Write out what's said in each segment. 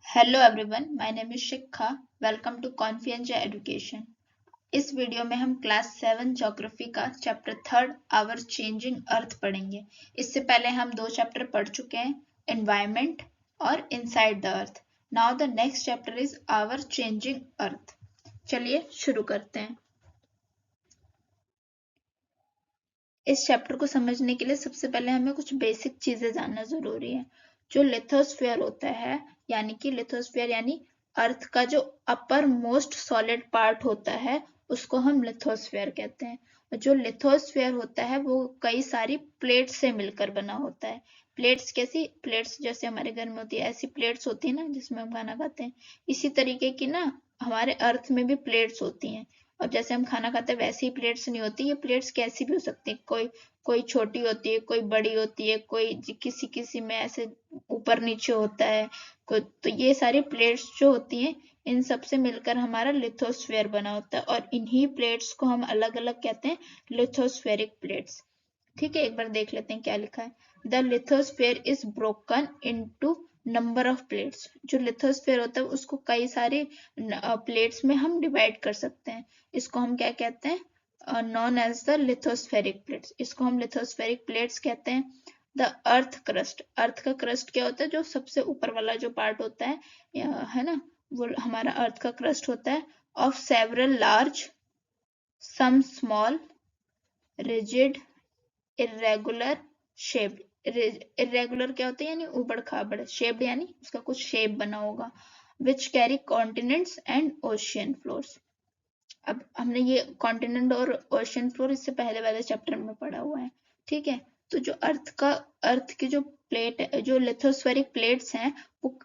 Hello everyone, my name is Shikha. Welcome to confidential education. इस video में हम class 7 geography का चैप्टर 3 आवर चेंजिंग अर्थ पढ़ेंगे। इससे पहले हम 2 चैप्टर पढ़ चुके हैं, एनवायरनमेंट और inside the earth. Now the next chapter is our changing earth. चलिए शुरू करते हैं। इस चैप्टर को समझने के लिए सबसे पहले हमें कुछ बेसिक चीजें जानना जरूरी है। जो लिथोस्फीयर होता है, यानी कि लिथोस्फीयर यानी अर्थ का जो अपर मोस्ट सॉलिड पार्ट होता है, उसको हम लिथोस्फीयर कहते हैं। और जो लिथोस्फीयर होता है वो कई सारी प्लेट्स से मिलकर बना होता है। प्लेट्स कैसी? प्लेट्स जैसे हमारे घर में होती है ऐसी प्लेट्स होती है ना, जिसमें हम खाना खाते हैं। इसी तरीके की ना हमारे अर्थ में भी प्लेट्स होती हैं। और जैसे हम खाना खाते हैं वैसी ही प्लेट्स नहीं होती। ये प्लेट्स कैसी भी हो सकती है, कोई कोई छोटी होती है, कोई बड़ी होती है, कोई किसी किसी में ऐसे ऊपर नीचे होता है कोई। तो ये सारी प्लेट्स जो होती हैं, इन सब से मिलकर हमारा लिथोस्फीयर बना होता है। और इन्हीं प्लेट्स को हम अलग अलग कहते हैं, लिथोस्फेरिक प्लेट्स। ठीक है, एक बार देख लेते हैं क्या लिखा है। The lithosphere is broken into number of plates. जो लिथोस्फेयर होता है उसको कई सारे प्लेट्स में हम डिवाइड कर सकते हैं। इसको हम क्या कहते हैं? Known as the lithospheric plates. इसको हम लिथोस्फेरिक प्लेट्स कहते हैं। The earth crust. अर्थ का क्रस्ट क्या होता है? जो सबसे ऊपर वाला जो पार्ट होता है, है ना, वो हमारा अर्थ का क्रस्ट होता है। Of several large, some small, rigid, irregular shaped. Irregular क्या होता है? यानी उबड़ खाबड़। शेप्ड यानी उसका कुछ शेप बना होगा। Which carry continents and ocean floors. अब हमने ये कॉन्टिनेंट और ओशियन फ्लोर इससे पहले वाले चैप्टर में पढ़ा हुआ है। ठीक है, तो जो अर्थ की जो प्लेट, जो लिथोस्फेरिक प्लेट्स हैं, वो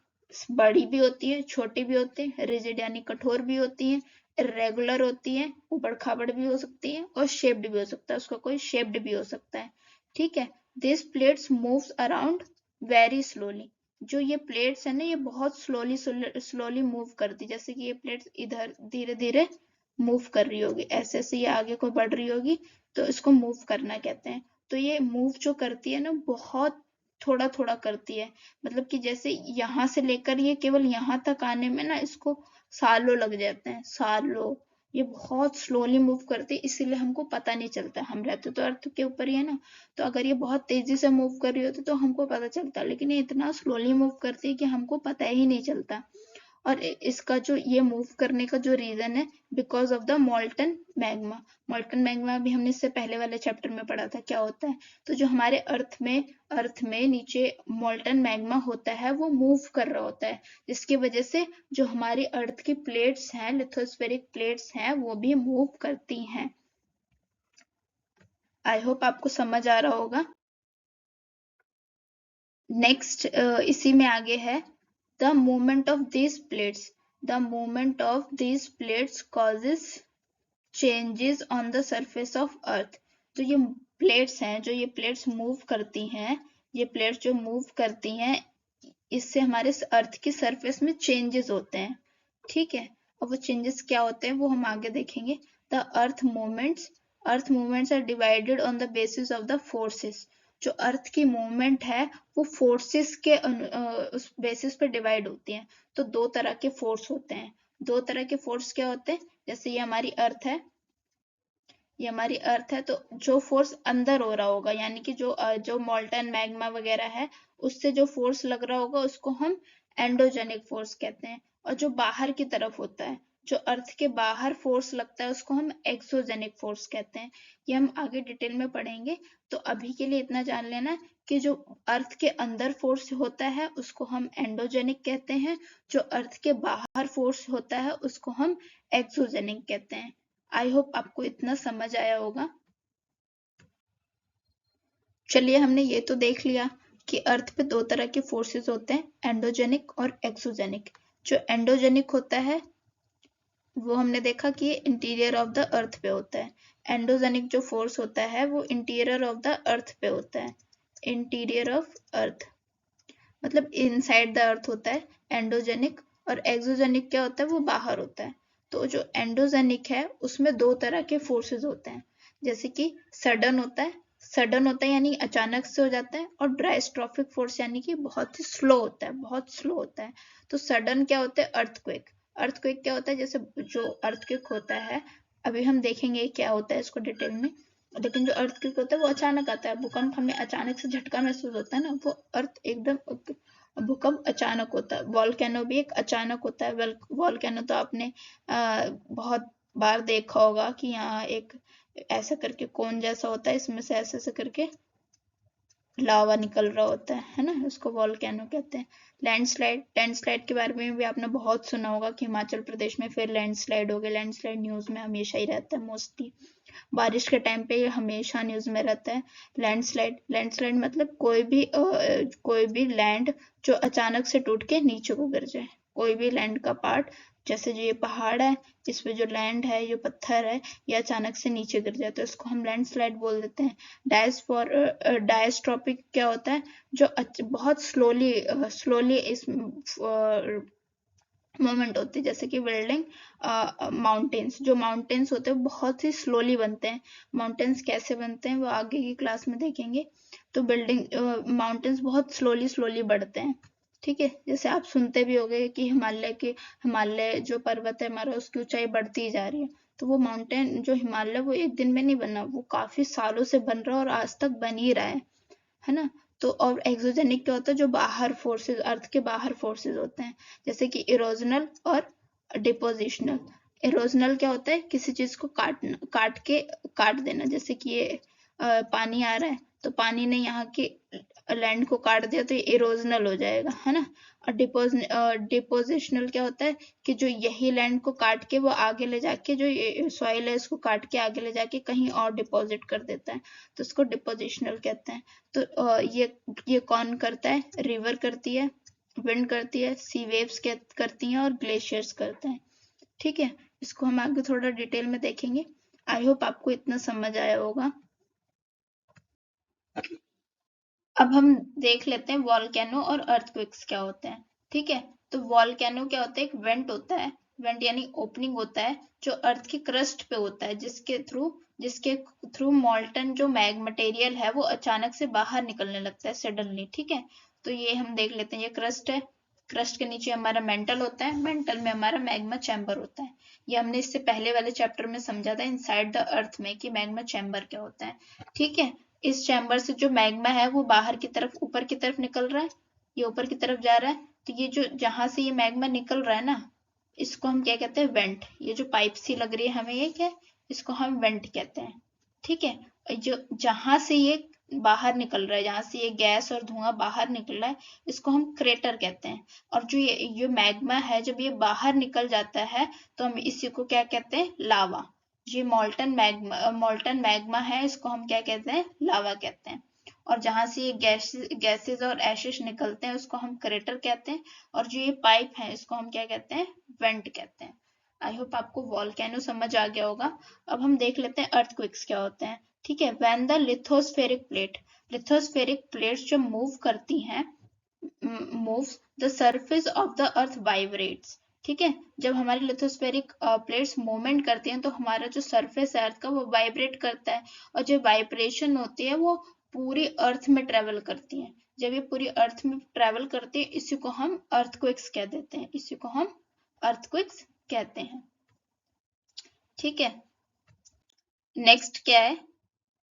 बड़ी भी होती है, छोटी भी होती है, रिजिड यानी कठोर भी होती है, इरेगुलर होती है, ऊबड़ खाबड़ भी हो सकती है, और शेप्ड भी हो सकता है, उसका कोई शेप्ड भी हो सकता है। ठीक है, this plates moves around very slowly. जो ये प्लेट्स है ना, ये बहुत स्लोली स्लोली मूव करती है। जैसे कि ये प्लेट्स इधर धीरे धीरे मूव कर रही होगी, ऐसे ऐसे ये आगे को बढ़ रही होगी, तो इसको मूव करना कहते हैं। तो ये मूव जो करती है ना, बहुत थोड़ा थोड़ा करती है। मतलब कि जैसे यहाँ से लेकर ये केवल यहाँ तक आने में ना इसको सालों लग जाते हैं, सालों। ये बहुत स्लोली मूव करती है, इसीलिए हमको पता नहीं चलता। हम रहते तो अर्थ के ऊपर ही है ना, तो अगर ये बहुत तेजी से मूव कर रही होती तो हमको पता चलता, लेकिन ये इतना स्लोली मूव करती है कि हमको पता ही नहीं चलता। और इसका जो ये मूव करने का जो रीजन है, because of the molten magma. Molten magma भी हमने इससे पहले वाले चैप्टर में पढ़ा था क्या होता है। तो जो हमारे अर्थ में नीचे मोल्टन मैग्मा होता है, वो मूव कर रहा होता है, जिसकी वजह से जो हमारी अर्थ की प्लेट्स हैं, लिथोस्फेरिक प्लेट्स हैं, वो भी मूव करती हैं। आई होप आपको समझ आ रहा होगा। नेक्स्ट इसी में आगे है, the movement of these plates. The movement of these plates causes changes on the surface of earth. तो ये प्लेट्स हैं, जो ये प्लेट्स मूव करती हैं, ये प्लेट्स जो मूव करती हैं, इससे हमारे अर्थ की सरफेस में चेंजेस होते हैं। ठीक है, और वो चेंजेस क्या होते हैं वो हम आगे देखेंगे। The earth movements are divided on the basis of the forces. जो अर्थ की मूवमेंट है वो फोर्सेस के उस बेसिस पे डिवाइड होती है। तो दो तरह के फोर्स होते हैं। दो तरह के फोर्स क्या होते हैं? जैसे ये हमारी अर्थ है, ये हमारी अर्थ है, तो जो फोर्स अंदर हो रहा होगा, यानी कि जो मोल्टन मैग्मा वगैरह है, उससे जो फोर्स लग रहा होगा उसको हम एंडोजेनिक फोर्स कहते हैं। और जो बाहर की तरफ होता है, जो अर्थ के बाहर फोर्स लगता है, उसको हम एक्सोजेनिक फोर्स कहते हैं। ये हम आगे डिटेल में पढ़ेंगे। तो अभी के लिए इतना जान लेना कि जो अर्थ के अंदर फोर्स होता है उसको हम एंडोजेनिक कहते हैं, जो अर्थ के बाहर फोर्स होता है उसको हम एक्सोजेनिक कहते हैं। आई होप आपको इतना समझ आया होगा। चलिए, हमने ये तो देख लिया कि अर्थ पे दो तरह के फोर्सेस होते हैं, एंडोजेनिक और एक्सोजेनिक। जो एंडोजेनिक होता है वो हमने देखा कि इंटीरियर ऑफ द अर्थ पे होता है। एंडोजेनिक जो फोर्स होता है वो इंटीरियर ऑफ द अर्थ पे होता है। इंटीरियर ऑफ अर्थ मतलब इनसाइड द अर्थ होता है एंडोजेनिक। और एक्सोजेनिक क्या होता है? वो बाहर होता है। तो जो एंडोजेनिक है उसमें दो तरह के फोर्सेस होते हैं। जैसे कि सडन होता है, सडन होता है यानी अचानक से हो जाता है, और ड्राइस्ट्रॉफिक फोर्स यानी कि बहुत ही स्लो होता है, बहुत स्लो होता है। तो सडन क्या होता है? अर्थक्वेक। अर्थक्वेक क्या होता है? जैसे जो अर्थक्वेक होता है, अभी हम देखेंगे क्या होता है इसको डिटेल में, लेकिन जो अर्थक्वेक होता है वो अचानक आता है। भूकंप हमें अचानक से झटका महसूस होता है ना, वो अर्थ एकदम भूकंप अचानक होता है। वॉल्केनो भी एक अचानक होता है। वॉल्केनो तो आपने बहुत बार देखा होगा कि यहाँ एक ऐसा करके कोन जैसा होता है, इसमें से ऐसे ऐसे करके लावा निकल रहा होता है ना, उसको वॉल्केनो कहते हैं। लैंडस्लाइड, लैंडस्लाइड के बारे में भी आपने बहुत सुना होगा कि हिमाचल प्रदेश में फिर लैंडस्लाइड हो गया। लैंडस्लाइड न्यूज में हमेशा ही रहता है मोस्टली, बारिश के टाइम पे हमेशा न्यूज में रहता है। लैंडस्लाइड, लैंडस्लाइड मतलब कोई भी लैंड जो अचानक से टूट के नीचे को गिर जाए, कोई भी लैंड का पार्ट, जैसे जो ये पहाड़ है, इस पे जो लैंड है, जो पत्थर है, ये अचानक से नीचे गिर जाए तो इसको हम लैंडस्लाइड बोल देते हैं। डायस्ट्रॉपिक क्या होता है? जो बहुत स्लोली स्लोली इस मूवमेंट होती है, जैसे कि बिल्डिंग माउंटेन्स, जो माउंटेन्स होते हैं बहुत ही स्लोली बनते हैं। माउंटेन्स कैसे बनते हैं वो आगे की क्लास में देखेंगे। तो बिल्डिंग माउंटेन्स बहुत स्लोली स्लोली बढ़ते हैं, ठीक है। जैसे आप सुनते भी होंगे कि हिमालय जो पर्वत है हमारा, उसकी ऊंचाई बढ़ती जा रही है। तो वो माउंटेन जो हिमालय, वो एक दिन में नहीं बना, वो काफी सालों से बन रहा है और आज तक बन ही रहा है ना। तो और एक्सोजेनिक क्या होता है? जो बाहर फोर्सेस, अर्थ के बाहर फोर्सेस होते हैं, जैसे कि इरोजनल और डिपोजिशनल। इरोजनल क्या होता है? किसी चीज को काट देना, जैसे कि ये पानी आ रहा है, तो पानी ने यहाँ के लैंड को काट दिया तो ये इरोजनल हो जाएगा, है ना। और डिपोजिशनल क्या होता है? कि जो यही लैंड को काट के वो आगे ले जाके, जो सॉइल है इसको काट के आगे ले जाके कहीं और डिपॉजिट कर देता है, तो इसको डिपोजिशनल कहते हैं। तो ये कौन करता है? रिवर करती है, विंड करती है, सी वेव्स करती हैं, और ग्लेशियर्स करते हैं, ठीक है। इसको हम आगे थोड़ा डिटेल में देखेंगे। आई होप आपको इतना समझ आया होगा। अब हम देख लेते हैं वॉल्केनो और अर्थक्वेक्स क्या होते हैं, ठीक है। तो वॉल्केनो क्या होता है? एक वेंट होता है, वेंट यानी ओपनिंग होता है, जो अर्थ की क्रस्ट पे होता है, जिसके थ्रू मॉल्टन जो मैग मटेरियल है वो अचानक से बाहर निकलने लगता है सडनली, ठीक है। तो ये हम देख लेते हैं, ये क्रस्ट है, क्रस्ट के नीचे हमारा मेंटल होता है, मेंटल में हमारा मैग्मा चैम्बर होता है। ये हमने इससे पहले वाले चैप्टर में समझा था इनसाइड द अर्थ में, कि मैग्मा चैम्बर क्या होता है, ठीक है। इस चैम्बर से जो मैग्मा है वो बाहर की तरफ, ऊपर की तरफ निकल रहा है, ये ऊपर की तरफ जा रहा है। तो ये जो जहां से ये मैग्मा निकल रहा है ना, इसको हम क्या कहते हैं? वेंट। ये जो पाइप सी लग रही है हमें, ये क्या है? इसको हम वेंट कहते हैं, ठीक है। जो जहां से ये बाहर निकल रहा है, जहां से ये गैस और धुआं बाहर निकल रहा है, इसको हम क्रेटर कहते हैं। और जो मैग्मा है, जब ये बाहर निकल जाता है तो हम इसी को क्या कहते हैं? लावा। ये मॉल्टन मैग्मा है, इसको हम क्या कहते हैं? लावा कहते हैं। और जहां से ये गैसेस और एशेस निकलते हैं उसको हम क्रेटर कहते हैं। और जो ये पाइप है इसको हम क्या कहते हैं? वेंट कहते हैं। आई होप आपको वॉल्केनो समझ आ गया होगा। अब हम देख लेते हैं अर्थक्वेक्स क्या होते हैं, ठीक है। व्हेन द लिथोस्फेरिक प्लेट्स जो मूव करती हैं, moves the surface of the earth vibrates, ठीक है। जब हमारी लिथोस्फेरिक प्लेट्स मूवमेंट करती हैं तो हमारा जो सरफेस है अर्थ का वो वाइब्रेट करता है, और जो वाइब्रेशन होती है वो पूरी अर्थ में ट्रेवल करती है। जब ये पूरी अर्थ में ट्रेवल करती है, इसी को हम अर्थक्वेक्स कह देते हैं, इसी को हम अर्थक्वेक्स कहते हैं, ठीक है। नेक्स्ट क्या है?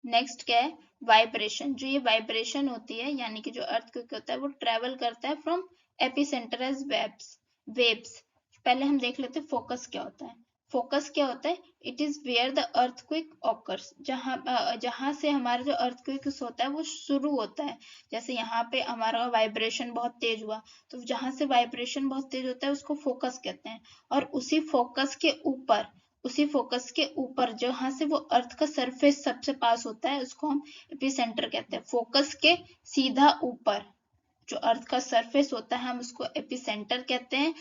नेक्स्ट क्या है? वाइब्रेशन। जो ये वाइब्रेशन होती है, यानी कि जो अर्थक्वेक होता है वो ट्रेवल करता है फ्रॉम एपिसेंटर एज वेव्स। पहले हम देख लेते हैं फोकस क्या होता है। फोकस क्या होता है? It is where the earthquake occurs, जहां से हमारा जो अर्थक्वेक होता है वो शुरू होता है। जैसे यहाँ पे हमारा वाइब्रेशन बहुत तेज हुआ, तो जहां से वाइब्रेशन बहुत तेज होता है उसको फोकस कहते हैं। और उसी फोकस के ऊपर जहां से वो अर्थ का सरफेस सबसे पास होता है उसको हम एपिसेंटर कहते हैं। फोकस के सीधा ऊपर जो अर्थ का सरफेस होता है हम उसको एपिसेंटर कहते हैं,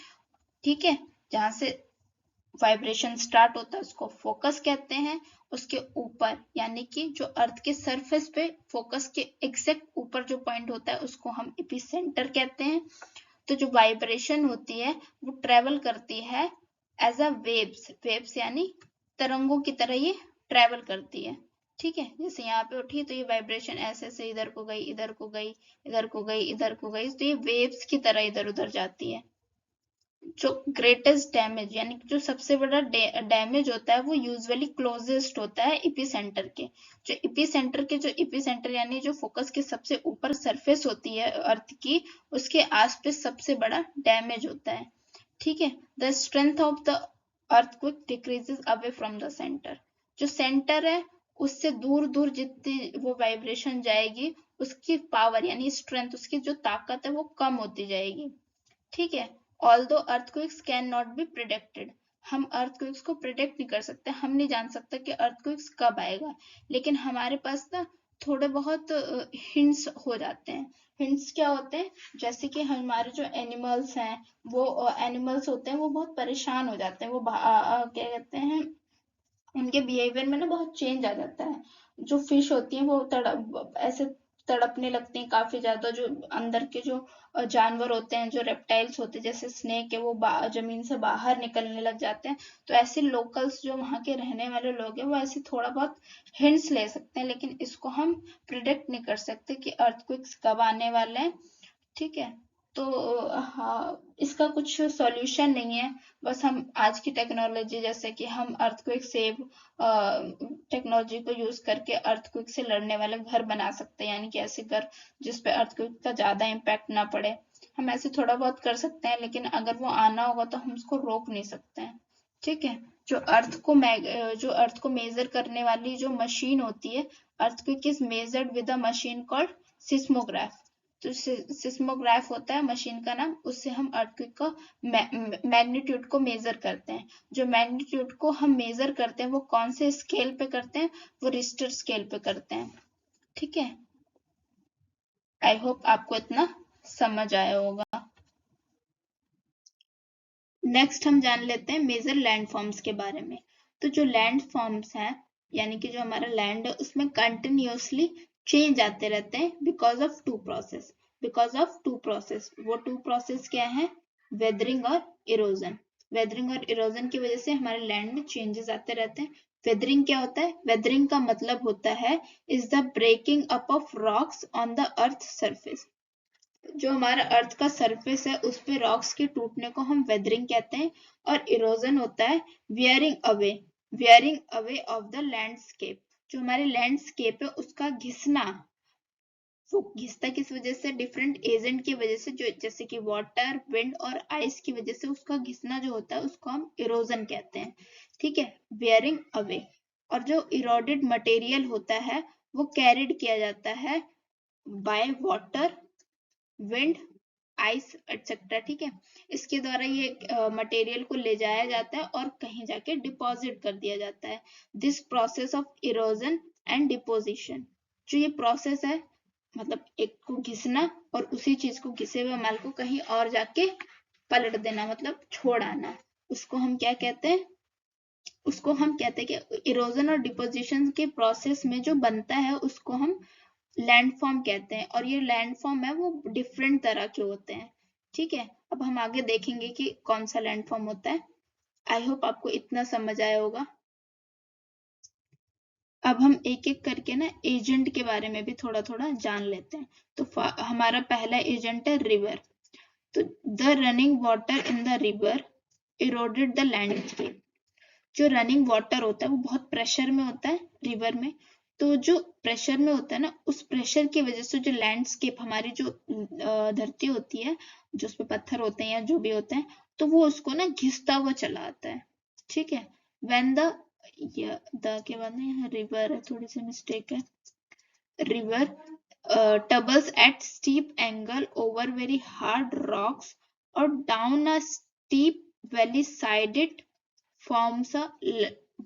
ठीक है। जहां से वाइब्रेशन स्टार्ट होता है उसको फोकस कहते हैं। उसके ऊपर यानी कि जो अर्थ के सरफेस पे फोकस के एग्जैक्ट ऊपर जो पॉइंट होता है उसको हम एपिसेंटर कहते हैं। तो जो वाइब्रेशन होती है वो ट्रेवल करती है एज अ वेव्स यानी तरंगों की तरह ये ट्रेवल करती है, ठीक है, जैसे यहाँ पे उठी तो ये वाइब्रेशन ऐसे ऐसे इधर को गई, इधर को गई, इधर को गई, इधर को गई, तो ये वेव्स की तरह इधर उधर जाती है। जो ग्रेटेस्ट डैमेज यानी कि जो सबसे बड़ा डैमेज होता है वो यूजुअली क्लोजेस्ट होता है इपीसेंटर के। जो इपीसेंटर यानी जो फोकस के सबसे ऊपर सरफेस होती है अर्थ की, उसके आसपास सबसे बड़ा डैमेज होता है। ठीक है, the strength of the earthquake decreases away from the centre. जो सेंटर है उससे दूर दूर जितनी वो वाइब्रेशन जाएगी, उसकी पावर यानी स्ट्रेंथ, उसकी जो ताकत है वो कम होती जाएगी। ठीक है, although earthquakes can not be predicted. हम अर्थक्वेक्स को प्रिडिक्ट नहीं कर सकते, हम नहीं जान सकते कि अर्थक्वेक्स कब आएगा, लेकिन हमारे पास ना थोड़े बहुत हिंट्स हो जाते हैं। हिंट्स क्या होते हैं, जैसे कि हमारे जो एनिमल्स हैं, वो एनिमल्स होते हैं वो बहुत परेशान हो जाते हैं, वो क्या कहते हैं, उनके बिहेवियर में ना बहुत चेंज आ जाता है। जो फिश होती हैं वो तड़प ऐसे तड़पने लगती हैं काफी ज्यादा। जो अंदर के जो जानवर होते हैं, जो रेप्टाइल्स होते हैं जैसे स्नेक है, वो जमीन से बाहर निकलने लग जाते हैं। तो ऐसे लोकल्स जो वहाँ के रहने वाले लोग हैं वो ऐसे थोड़ा बहुत हिंट्स ले सकते हैं, लेकिन इसको हम प्रिडिक्ट नहीं कर सकते कि अर्थक्वेक्स कब आने वाले हैं। ठीक है, तो हाँ, इसका कुछ सॉल्यूशन नहीं है। बस हम आज की टेक्नोलॉजी, जैसे कि हम अर्थक्वेक सेव टेक्नोलॉजी को यूज करके अर्थक्वेक से लड़ने वाले घर बना सकते हैं, यानी कि ऐसे घर जिस पे अर्थक्वेक का ज्यादा इम्पैक्ट ना पड़े। हम ऐसे थोड़ा बहुत कर सकते हैं, लेकिन अगर वो आना होगा तो हम उसको रोक नहीं सकते हैं। ठीक है, जो अर्थ को मेजर करने वाली जो मशीन होती है, earthquake is measured with a machine called seismograph. तो सिस्मोग्राफ होता है मशीन का नाम, उससे हम अर्थक्वेक का मैग्नीट्यूड को मेजर करते हैं। जो मैग्नीट्यूड को हम मेजर करते हैं वो कौन से स्केल पे करते हैं, वो रिश्टर स्केल पे करते हैं। ठीक है, आई होप आपको इतना समझ आया होगा। नेक्स्ट हम जान लेते हैं मेजर लैंड फॉर्म्स के बारे में। तो जो लैंड फॉर्म्स हैं, यानी कि जो हमारा लैंड है उसमें कंटिन्यूअसली चेंज आते रहते हैं बिकॉज ऑफ टू प्रोसेस। वो टू प्रोसेस क्या है, वेदरिंग और इरोजन। वेदरिंग और इरोजन की वजह से हमारे लैंड में चेंजेस आते रहते हैं। वेदरिंग क्या होता है, वेदरिंग का मतलब होता है is the breaking up of rocks on the earth surface. जो हमारा अर्थ का सरफेस है उस पे रॉक्स के टूटने को हम वेदरिंग कहते हैं। और इरोजन होता है wearing away of the landscape. जो हमारे लैंडस्केप है उसका घिसना। वो घिसता किस वजह से, डिफरेंट एजेंट की वजह से, जो जैसे कि वाटर, विंड और आइस की वजह से उसका घिसना जो होता है उसको हम इरोजन कहते हैं। ठीक है, वियरिंग अवे। और जो इरोडेड मटेरियल होता है वो कैरिड किया जाता है by water, wind, ice etcetera. ठीक है, इसके द्वारा ये मटेरियल को ले जाया जाता है और कहीं जाके डिपॉजिट कर दिया जाता है। This process of erosion and deposition, जो ये प्रोसेस है, मतलब एक को घिसना और उसी चीज को, घिसे हुए माल को कहीं और जाके पलट देना, मतलब छोड़ आना, उसको हम क्या कहते हैं, उसको हम कहते हैं कि इरोजन और डिपोजिशन के प्रोसेस में जो बनता है उसको हम लैंडफॉर्म कहते हैं। और ये लैंडफॉर्म है वो डिफरेंट तरह के होते हैं। ठीक है, अब हम आगे देखेंगे कि कौन सा लैंडफॉर्म होता है। आई होप आपको इतना समझ आया होगा। अब हम एक एक करके ना एजेंट के बारे में भी थोड़ा थोड़ा जान लेते हैं। तो हमारा पहला एजेंट है रिवर। तो the running water in the river eroded the landscape. जो रनिंग वाटर होता है वो बहुत प्रेशर में होता है रिवर में। तो जो प्रेशर में होता है ना, उस प्रेशर की वजह से जो लैंडस्केप, हमारी जो धरती होती है, जो उसपे पत्थर होते हैं या जो भी होते हैं, तो वो उसको ना घिसता हुआ चला आता है। ठीक है, व्हेन द के बाद ना यहाँ रिवर है, थोड़ी सी मिस्टेक है। River tumbles at steep angle over very hard rocks or down a steep valley side, it forms a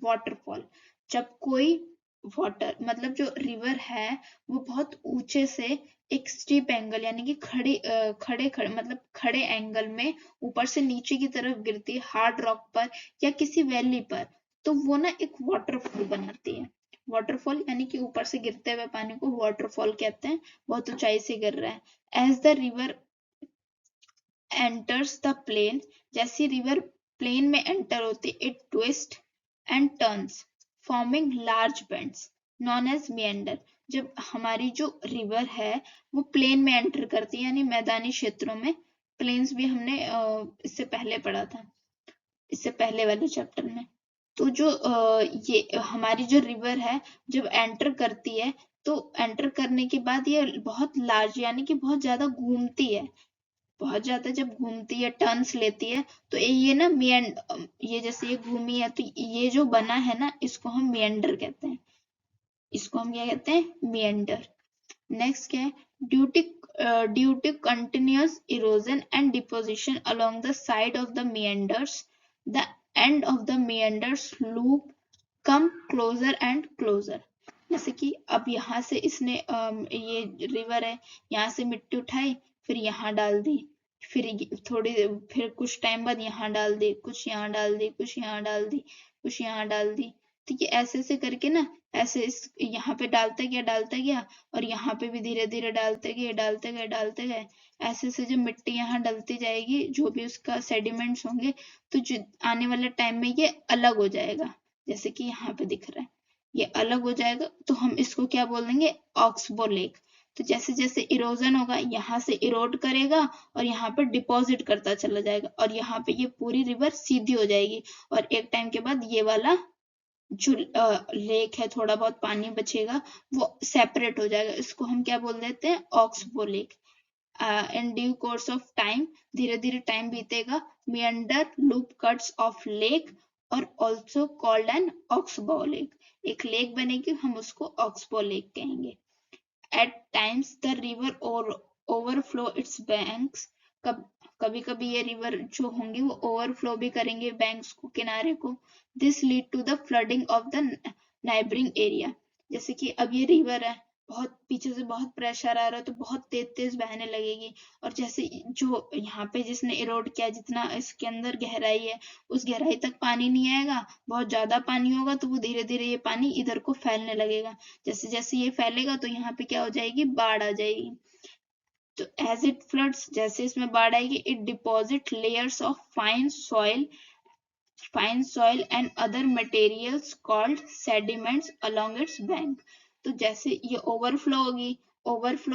waterfall। जब कोई वाटर, मतलब जो रिवर है वो बहुत ऊंचे से एक स्टीप एंगल यानी कि खड़े मतलब खड़े एंगल में ऊपर से नीचे की तरफ गिरती है हार्ड रॉक पर या किसी वैली पर, तो वो ना एक वाटरफॉल बनाती है। वाटरफॉल यानी कि ऊपर से गिरते हुए पानी को वाटरफॉल कहते हैं, बहुत ऊंचाई से गिर रहा है। As the river enters the plain, जैसी रिवर प्लेन में एंटर होती, it twist and turns forming large bends. Known as meander. जब हमारी जो रिवर है वो प्लेन में एंटर करती है, यानी मैदानी क्षेत्रों में, प्लेन्स भी हमने इससे पहले पढ़ा था, इससे पहले वाले चैप्टर में। तो जो ये हमारी जो रिवर है जब एंटर करती है, तो एंटर करने के बाद ये बहुत लार्ज यानी कि बहुत ज्यादा घूमती है, बहुत ज्यादा जब घूमती है, टर्न्स लेती है, तो ये ना ये जैसे ये घूमी है, तो ये जो बना है ना, इसको हम मिएंडर कहते हैं, इसको हम क्या कहते हैं, मिएंडर। नेक्स्ट क्या है, due to continuous erosion and deposition along the side of the meanders, the end of the meanders loop come closer and closer. जैसे कि अब यहाँ से इसने ये रिवर है, यहाँ से मिट्टी उठाई, फिर यहाँ डाल दी, फिर कुछ टाइम बाद यहाँ डाल दी, कुछ यहाँ डाल दी, कुछ यहाँ डाल दी, कुछ यहाँ डाल दी। ठीक है, ऐसे ऐसे करके ना, ऐसे इस यहाँ पे डालता गया, और यहाँ पे भी धीरे धीरे डालते गए। ऐसे से जब मिट्टी यहाँ डलती जाएगी, जो भी उसका सेडिमेंट्स होंगे, तो आने वाले टाइम में ये अलग हो जाएगा, जैसे कि यहाँ पे दिख रहा है, ये अलग हो जाएगा, तो हम इसको क्या बोल देंगे, ऑक्सबो लेक। तो जैसे जैसे इरोजन होगा, यहाँ से इरोड करेगा और यहाँ पर डिपॉजिट करता चला जाएगा, और यहाँ पे ये पूरी रिवर सीधी हो जाएगी, और एक टाइम के बाद ये वाला जो लेक है, थोड़ा बहुत पानी बचेगा, वो सेपरेट हो जाएगा, इसको हम क्या बोल देते हैं, oxbow lake. In due course of time, धीरे धीरे टाइम बीतेगा, meander loop cuts off lake और also called an oxbow lake, एक लेक बनेगी, हम उसको ऑक्सबो लेक कहेंगे। At times the river overflow its banks, कभी कभी ये रिवर जो होंगी वो ओवरफ्लो भी करेंगे बैंक्स को, किनारे को। This lead to the flooding of the neighbouring area. जैसे कि अब ये रिवर है, बहुत पीछे से बहुत प्रेशर आ रहा है, तो बहुत तेज तेज बहने लगेगी, और जैसे जो यहाँ पे जिसने इरोड किया, जितना इसके अंदर गहराई है, उस गहराई तक पानी नहीं आएगा, बहुत ज्यादा पानी होगा, तो वो धीरे धीरे ये पानी इधर को फैलने लगेगा। जैसे जैसे ये फैलेगा, तो यहाँ पे क्या हो जाएगी, बाढ़ आ जाएगी। तो एज इट फ्लड्स, जैसे इसमें बाढ़ आएगी, it deposit layers of fine soil and other materials called sediments along it's bank. तो जैसे ये ओवरफ्लो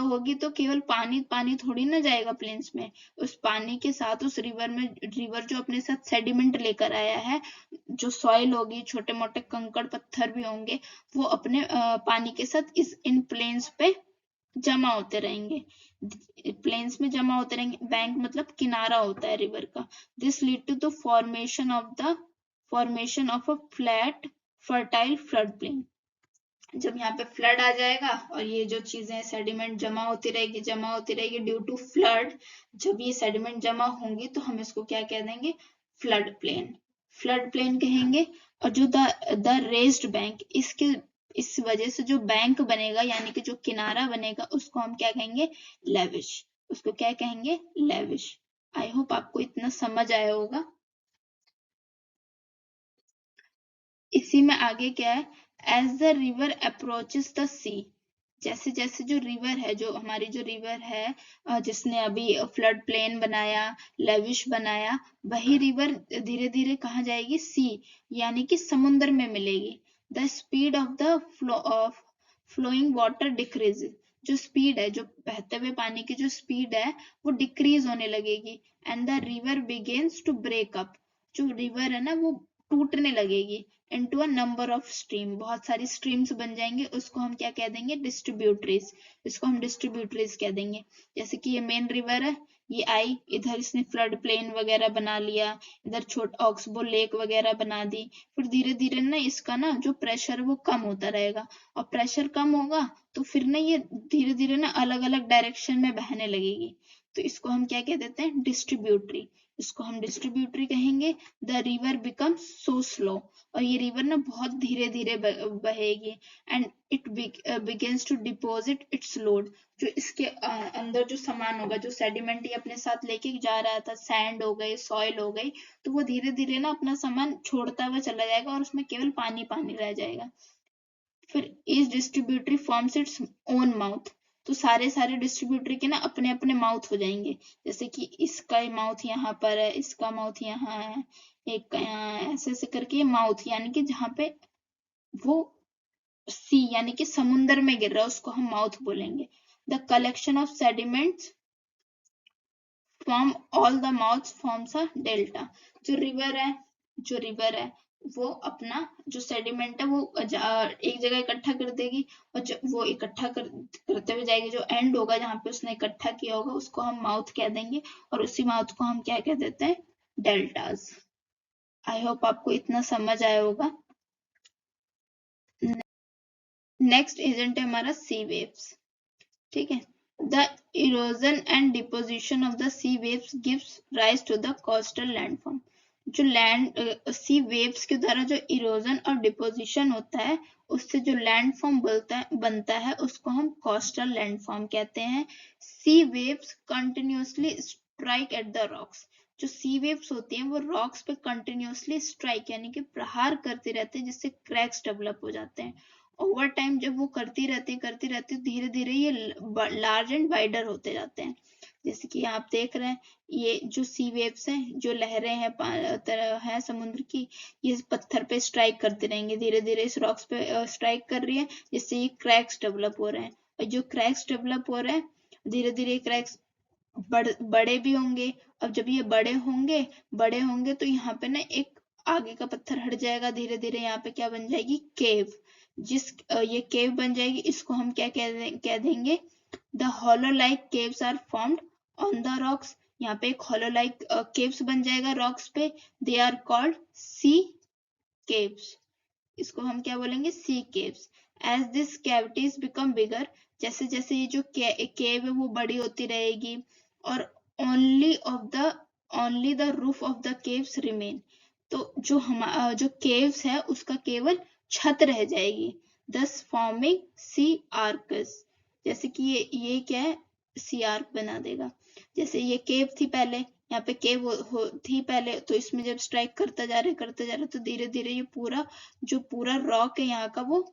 होगी, तो केवल पानी पानी थोड़ी ना जाएगा प्लेन्स में, उस पानी के साथ उस रिवर जो अपने साथ सेडिमेंट लेकर आया है, जो सॉइल होगी, छोटे मोटे कंकड़ पत्थर भी होंगे, वो अपने पानी के साथ इन प्लेन्स पे जमा होते रहेंगे, प्लेन्स में जमा होते रहेंगे। बैंक मतलब किनारा होता है रिवर का। This lead to the formation of a flat fertile flood plain. जब यहाँ पे फ्लड आ जाएगा, और ये जो चीजें सेडिमेंट जमा होती रहेगी ड्यू टू फ्लड, जब ये सेडिमेंट जमा होंगी, तो हम इसको क्या कह देंगे, फ्लड प्लेन कहेंगे। और जो द रेज्ड बैंक, इस वजह से जो बैंक बनेगा, यानी कि जो किनारा बनेगा, उसको हम क्या कहेंगे, लेविश। उसको क्या कहेंगे, लेविश। आई होप आपको इतना समझ आया होगा। इसी में आगे क्या है, as the river approaches the sea, जैसे जैसे जो रिवर है, जो हमारी जो रिवर है, जिसने अभी फ्लड प्लेन बनाया, लेविश बनाया, वही रिवर धीरे धीरे कहाँ जाएगी, सी, यानी कि समुद्र में मिलेगी। The speed of the flowing water decrease, जो स्पीड है, जो बहते हुए पानी की जो स्पीड है, वो डिक्रीज होने लगेगी। And the river begins to break up, जो रिवर है ना, वो टूटने लगेगी। Into a number of stream, बहुत सारी स्ट्रीम्स बन जाएंगे, उसको हम क्या कह देंगे, डिस्ट्रीब्यूटरीज। इसको हम डिस्ट्रीब्यूटरीज कह देंगे। जैसे कि ये मेन रिवर है, ये आई इधर, इसने फ्लड प्लेन वगैरह बना लिया, इधर छोटा ऑक्सबो लेक वगैरह बना दी, फिर धीरे धीरे ना इसका ना जो प्रेशर वो कम होता रहेगा, और प्रेशर कम होगा, तो फिर ना ये धीरे धीरे ना अलग अलग डायरेक्शन में बहने लगेगी, तो इसको हम क्या कह देते हैं, डिस्ट्रीब्यूटरी। इसको हम डिस्ट्रीब्यूटरी कहेंगे। The river become so slow, और ये रिवर ना बहुत धीरे धीरे बहेगी। And it begins to deposit its load, जो इसके अंदर जो सामान होगा, जो सेडिमेंट ये अपने साथ लेके जा रहा था, सैंड हो गई, सॉइल हो गई, तो वो धीरे धीरे ना अपना सामान छोड़ता हुआ चला जाएगा, और उसमें केवल पानी पानी रह जाएगा। फिर each distributary forms its own mouth, तो सारे सारे डिस्ट्रीब्यूटरी के ना अपने अपने माउथ हो जाएंगे। जैसे कि इसका माउथ यहाँ पर है, इसका माउथ यहाँ है, एक का यहाँ है, ऐसे ऐसे करके ये माउथ, यानी कि जहाँ पे वो सी यानी कि समुंदर में गिर रहा है उसको हम माउथ बोलेंगे। The collection of sediments from all the mouths forms a delta. जो रिवर है वो अपना जो सेडिमेंट है वो एक जगह इकट्ठा कर देगी, और जब वो करते हुए जाएगी, जो एंड होगा जहाँ पे उसने इकट्ठा किया होगा उसको हम माउथ कह देंगे, और उसी माउथ को हम क्या कह देते हैं, डेल्टाज। आई होप आपको इतना समझ आया होगा। नेक्स्ट एजेंट है हमारा सी वेव्स। ठीक है। The erosion and deposition of the sea waves gives rise to the coastal landform. जो सी वेव्स के द्वारा जो इरोजन और डिपोजिशन होता है उससे जो लैंडफॉर्म बनता है उसको हम कोस्टल लैंडफॉर्म कहते हैं। Sea waves continuously strike at the rocks. जो सी वेव्स होती हैं वो रॉक्स पे कंटिन्यूसली स्ट्राइक यानी कि प्रहार करते रहते हैं, जिससे क्रैक्स डेवलप हो जाते हैं। ओवर टाइम जब वो करती रहती धीरे धीरे ये लार्ज एंड वाइडर होते जाते हैं। जैसे कि आप देख रहे हैं ये जो सी वेव्स हैं, जो लहरें हैं है समुद्र की, ये पत्थर पे स्ट्राइक करते रहेंगे, धीरे धीरे इस रॉक्स पे स्ट्राइक कर रही है, जिससे ये क्रैक्स डेवलप हो रहे हैं। और जो क्रैक्स डेवलप हो रहे हैं धीरे धीरे क्रैक्स बड़े भी होंगे। अब जब ये बड़े होंगे तो यहाँ पे ना एक आगे का पत्थर हट जाएगा, धीरे धीरे यहाँ पे क्या बन जाएगी, केव। ये केव बन जाएगी, इसको हम क्या कह देंगे, the hollow like caves are formed on the rocks। यहाँ पे एक hollow like caves बन जाएगा रॉक्स पे, they are called sea caves। इसको हम क्या बोलेंगे, sea caves. As this cavities become bigger, जैसे जैसे ये जो केव है वो बड़ी होती रहेगी, और only the roof of the caves remain. तो जो केव्स है उसका केवल छत रह जाएगी, दस फॉर्मिंग सी आर्कस। जैसे कि ये क्या है, सी आर्क बना देगा। जैसे ये केव थी पहले, यहाँ पे केव थी पहले, तो इसमें जब स्ट्राइक करता जा रहा तो धीरे धीरे ये पूरा रॉक है यहाँ का वो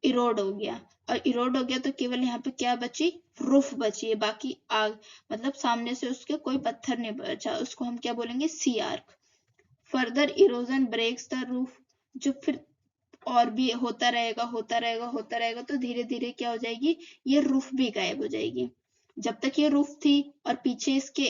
इरोड हो गया, और इरोड हो गया तो केवल यहाँ पे क्या बची, रूफ बची है, बाकी आग मतलब सामने से उसके कोई पत्थर नहीं बचा, उसको हम क्या बोलेंगे, sea arch. Further erosion breaks the roof. जो फिर और भी होता रहेगा तो धीरे धीरे क्या हो जाएगी, ये रूफ भी गायब हो जाएगी। जब तक ये रूफ थी और पीछे इसके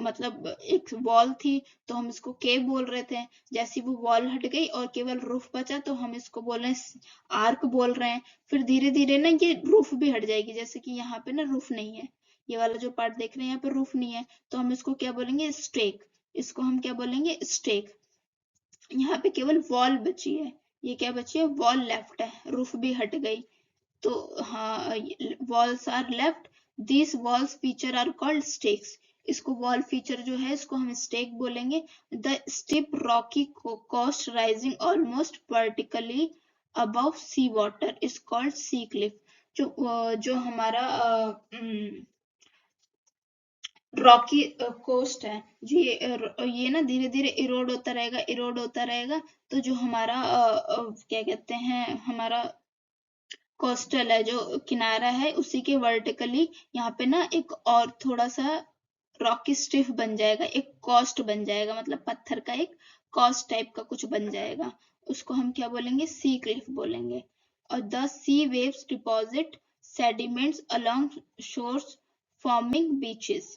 मतलब एक वॉल थी तो हम इसको केव बोल रहे थे। जैसी वो वॉल हट गई और केवल रूफ बचा तो हम इसको बोल रहे हैं, आर्क बोल रहे हैं। फिर धीरे धीरे ना ये रूफ भी हट जाएगी, जैसे कि यहाँ पे ना रूफ नहीं है, ये वाला जो पार्ट देख रहे हैं यहाँ पे रूफ नहीं है, तो हम इसको क्या बोलेंगे, स्टेक। इसको हम क्या बोलेंगे, स्टेक। यहाँ पे केवल वॉल बची है, ये क्या बची है, वॉल लेफ्ट है, रूफ भी हट गई। तो हाँ, walls are left, this walls feature are called stacks. इसको वॉल फीचर जो है इसको हम स्टेक बोलेंगे। The steep rocky coast rising almost vertically above sea water is called sea cliff. जो हमारा रॉकी कोस्ट है, जो ये ना धीरे धीरे इरोड होता रहेगा, तो जो हमारा क्या कहते हैं, हमारा कोस्टल है, जो किनारा है, उसी के वर्टिकली यहाँ पे ना एक और थोड़ा सा रॉकी स्टिफ बन जाएगा, एक कॉस्ट बन जाएगा, मतलब पत्थर का एक कॉस्ट टाइप का कुछ बन जाएगा, उसको हम क्या बोलेंगे, सी क्लिफ बोलेंगे। और the sea waves deposit sediments along shores forming beaches.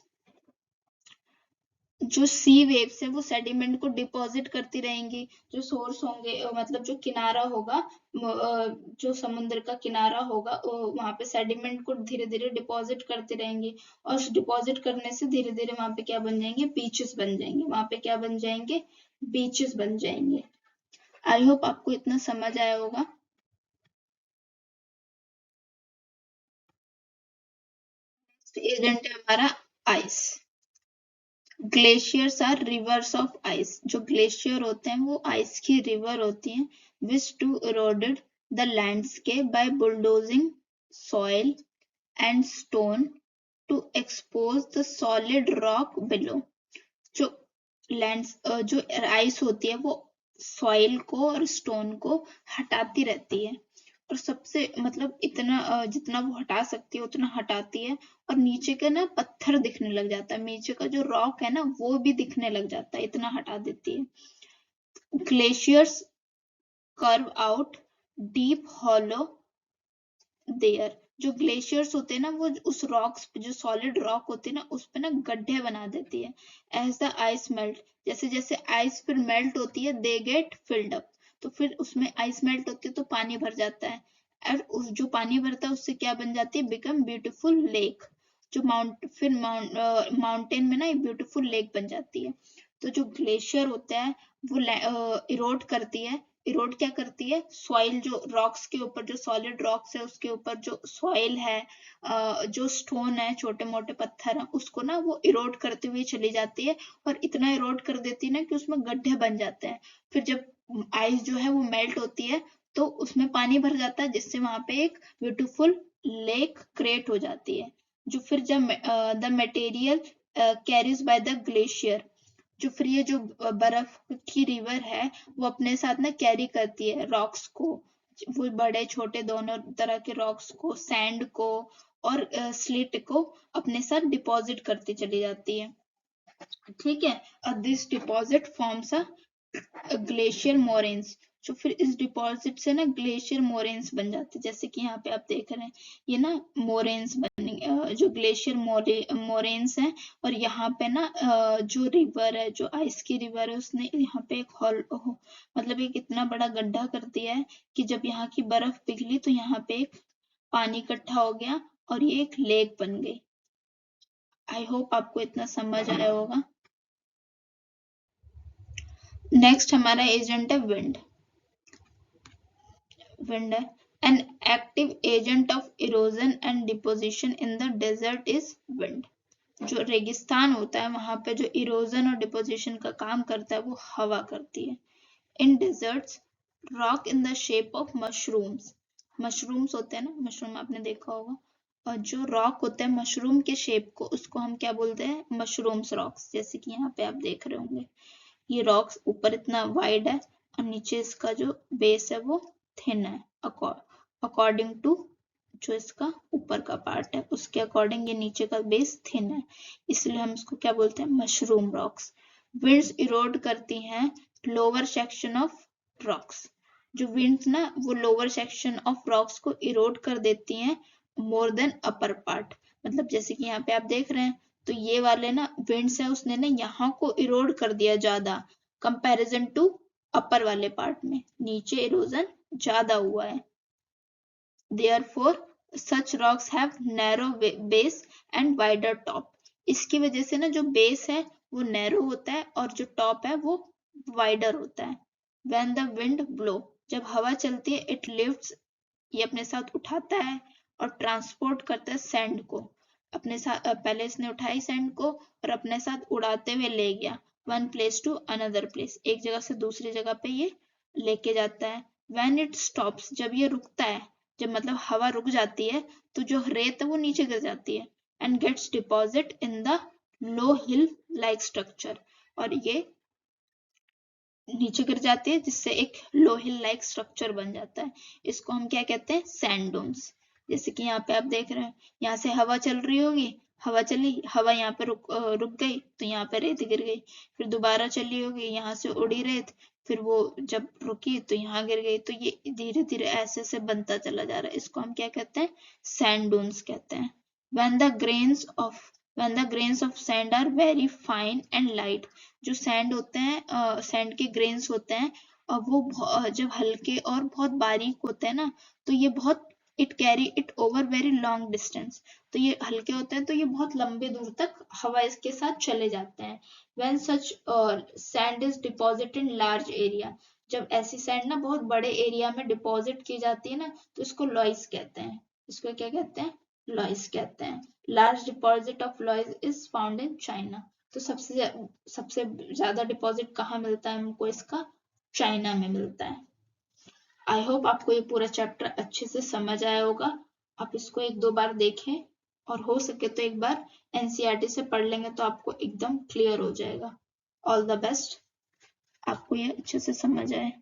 जो सी वेव्स है वो सेडिमेंट को डिपॉजिट करती रहेंगी, जो सोर्स होंगे मतलब जो किनारा होगा, जो समुद्र का किनारा होगा वहां पे सेडिमेंट को धीरे धीरे डिपॉजिट करते रहेंगे, और उस डिपॉजिट करने से धीरे धीरे वहां पे क्या बन जाएंगे, बीचेस बन जाएंगे, वहां पे क्या बन जाएंगे, बीचेस बन जाएंगे। आई होप आपको इतना समझ आया होगा। एजेंट है हमारा ice. Glaciers are rivers of ice. जो ग्लेशियर होते हैं वो आइस की रिवर होती हैं, which to eroded the landscape by bulldozing soil and stone to expose the solid rock below. जो जो आइस होती है वो सॉइल को और स्टोन को हटाती रहती है, और सबसे मतलब इतना जितना वो हटा सकती है उतना हटाती है, और नीचे का ना पत्थर दिखने लग जाता है, नीचे का जो रॉक है ना वो भी दिखने लग जाता है, इतना हटा देती है। Glaciers carve out deep hollow there. जो ग्लेशियर्स होते हैं ना वो उस रॉक्स जो सॉलिड रॉक होते हैं ना उस पे ना गड्ढे बना देती है। एज द आइस मेल्ट, जैसे जैसे आइस फिर मेल्ट होती है दे गेट फिल्ड अप, तो फिर उसमें आइस मेल्ट होती है तो पानी भर जाता है, और उस जो पानी भरता है उससे क्या बन जाती है, बिकम ब्यूटीफुल लेक। जो माउंटेन में ना एक ब्यूटीफुल लेक बन जाती है। तो जो ग्लेशियर होता है वो इरोड करती है। इरोड क्या करती है, सॉइल जो रॉक्स के ऊपर जो सॉलिड रॉक्स है उसके ऊपर जो सॉइल है, जो स्टोन है छोटे मोटे पत्थर है उसको ना वो इरोड करती हुई चली जाती है, और इतना इरोड कर देती है ना कि उसमें गड्ढे बन जाते हैं। फिर जब आइस जो है वो मेल्ट होती है तो उसमें पानी भर जाता है जिससे वहां पे एक ब्यूटीफुल लेक क्रिएट हो जाती है। जो फिर जब the material carries by the glacier, जो फिर ये जो बर्फ की रिवर है वो अपने साथ ना कैरी करती है रॉक्स को, वो बड़े छोटे दोनों तरह के रॉक्स को, सैंड को और स्लिट को अपने साथ डिपॉजिट करती चली जाती है। ठीक है, this deposit forms a glacier moraines. जो फिर इस डिपॉजिट से ना ग्लेशियर मोरेन्स बन जाते हैं, जैसे कि यहाँ पे आप देख रहे हैं ये ना मोरेन्स बने, जो ग्लेशियर मोरेन्स हैं। और यहाँ पे ना जो रिवर है, जो आइस की रिवर है, उसने यहाँ पे एक हॉल मतलब एक इतना बड़ा गड्ढा कर दिया है कि जब यहाँ की बर्फ पिघली तो यहाँ पे एक पानी इकट्ठा हो गया और ये एक लेक बन गई। आई होप आपको इतना समझ आया होगा। नेक्स्ट हमारा एजेंट है विंड। विंड है an active agent of erosion and deposition in the desert is wind. जो रेगिस्तान होता है वहां पे जो इरोजन और डिपोजिशन का काम करता है वो हवा करती है। इन desserts rock in the shape of mushrooms, mushrooms होते हैं ना, मशरूम आपने देखा होगा, और जो रॉक होता है मशरूम के शेप को उसको हम क्या बोलते हैं, मशरूम्स रॉक्स। जैसे कि यहाँ पे आप देख रहे होंगे ये रॉक्स ऊपर इतना वाइड है और नीचे इसका जो बेस है वो थिन है, अकॉर्डिंग टू जो इसका ऊपर का पार्ट है उसके अकॉर्डिंग ये नीचे का बेस थिन है, इसलिए हम इसको क्या बोलते हैं, मशरूम रॉक्स। विंड्स इरोड करती हैं लोअर सेक्शन ऑफ रॉक्स। जो विंड्स ना वो लोअर सेक्शन ऑफ रॉक्स को इरोड कर देती हैं मोर देन अपर पार्ट। मतलब जैसे कि यहाँ पे आप देख रहे हैं तो ये वाले ना विंड्स है उसने ना यहाँ को इरोड कर दिया ज्यादा कंपैरिजन टू अपर वाले पार्ट में, नीचे इरोजन ज्यादा हुआ है। Therefore, such rocks have narrow base and wider top. इसकी वजह से ना जो बेस है वो नैरो होता है और जो टॉप है वो वाइडर होता है। When the wind blow, जब हवा चलती है it lifts, ये अपने साथ उठाता है और ट्रांसपोर्ट करता है सैंड को अपने साथ। पहले इसने उठाई सैंड को और अपने साथ उड़ाते हुए ले गया one place to another place, एक जगह से दूसरी जगह पे ये लेके जाता है। व्हेन इट स्टॉप्स, जब ये रुकता है, जब मतलब हवा रुक जाती है तो जो रेत है वो नीचे गिर जाती है and gets deposit in the low hill like structure, और ये नीचे गिर जाती है जिससे एक लो हिल लाइक स्ट्रक्चर बन जाता है। इसको हम क्या कहते हैं, सैंड डून्स। जैसे कि यहाँ पे आप देख रहे हैं यहाँ से हवा चल रही होगी, हवा चली, हवा यहाँ पे रुक गई तो यहाँ पे रेत गिर गई, फिर दोबारा चली होगी यहाँ से उड़ी रेत, फिर वो जब रुकी तो यहाँ गिर गई, तो ये धीरे धीरे ऐसे से बनता चला जा रहा है। इसको हम क्या कहते हैं, सैंड डून्स कहते हैं। when the grains of when the grains of sand are very fine and light, जो सैंड होते हैं, सैंड के ग्रेन्स होते हैं और वो जब हल्के और बहुत बारीक होते हैं ना तो ये बहुत it carry it over very long distance, तो ये हल्के होते हैं तो ये बहुत लंबे दूर तक हवा इसके साथ चले जाते हैं। when such sand is deposited in large area, जब ऐसी सैंड ना बहुत बड़े एरिया में डिपॉजिट की जाती है ना तो इसको लॉइस कहते हैं। इसको क्या कहते हैं, लॉइस कहते हैं। Large deposit of लॉइस is found in China, तो सबसे ज्यादा डिपॉजिट कहाँ मिलता है हमको, इसका चाइना में मिलता है। आई होप आपको ये पूरा चैप्टर अच्छे से समझ आया होगा। आप इसको एक दो बार देखें और हो सके तो एक बार एनसीईआरटी से पढ़ लेंगे तो आपको एकदम क्लियर हो जाएगा। ऑल द बेस्ट, आपको ये अच्छे से समझ आए।